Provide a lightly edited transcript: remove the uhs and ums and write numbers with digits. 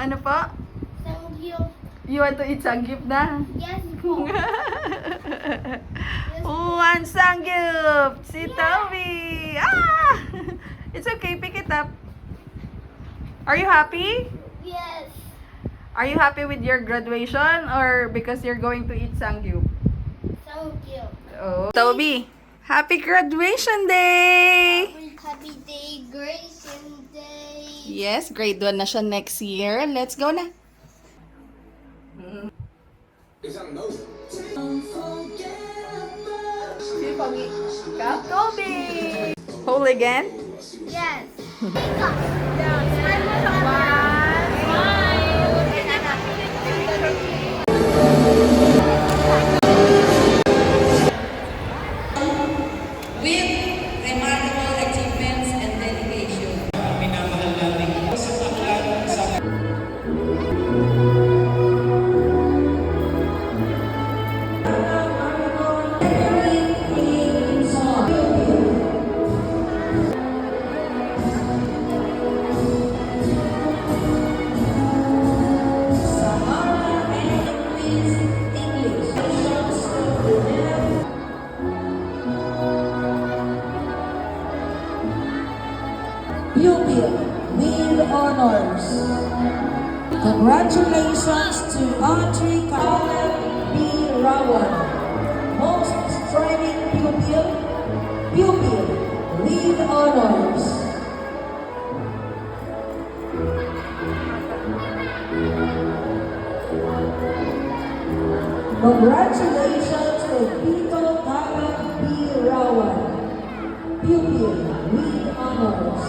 Ano po? Sangyup. You want to eat sangyup na? Yes po. One sangyup! Si Toby! Ah! It's okay, pick it up. Are you happy? Yes. Are you happy with your graduation or because you're going to eat sangyup? Sangyup. Oh. Toby, happy graduation day! Happy day, graduation day. Yes, grade 1 na siya next year. Let's go na. Toby! Hold again. Yes. With remarkable achievements and dedication. Pupil with honors. Congratulations to Audrey Caleb B. Rawan, most striving pupil with honors. Congratulations to Tito Caleb B. Rawan, pupil with honors.